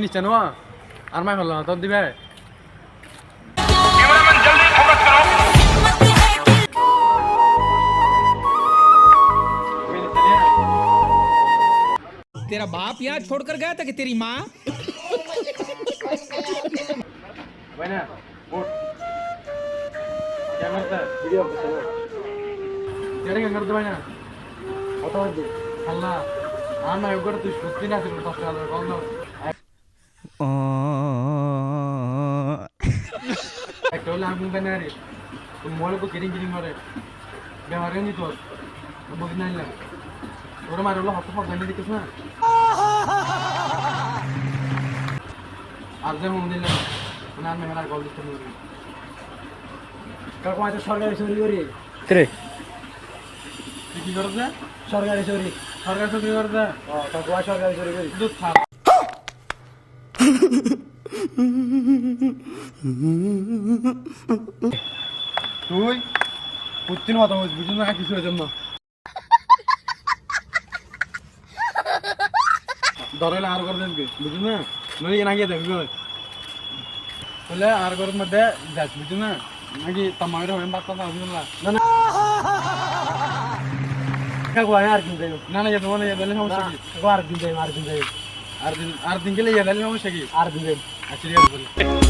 খিচে নেওয়া আর মাই ফেললো না তোর দিবে तेरा बाप यहाँ छोड़कर गया था कि तेरी माँ Buena, good. क्या करता है? वीडियो बना। क्या करता है buena? Apa itu? Allah, anak yang gue tuh suci nasi bertas kalau kalau. Kalau aku bukan hari, tuh mau aku kirim mana? Gak hari ini tuh, aku begini aja. Orang malu lah, aku pakai ini dikit mah. Arjun mungkin lah. না মেহরার গল দিতে হবে কাকু আজ সরকারি চুরি করি রে কি করছ সরকারি চুরি করছ কাকু আজ সরকারি চুরি করি দুধ খা তুই পুত্তিন কথা বুঝছিস না কিছু হয়ে জন্য ধরে আর করে দেবি বুঝছিস না নই না গিয়ে দেখবি বলে আর ঘরের মধ্যে যাস বুঝছো না নাকি তামাইরে হয়ে বাচ্চা না বুঝলা না না কাকু আর দিন যাই না না যেতে বলে সমস্যা কি কাকু আর দিন যাই আর দিন গেলে যাই সমস্যা কি আর দিন যাই আচ্ছা ঠিক আছে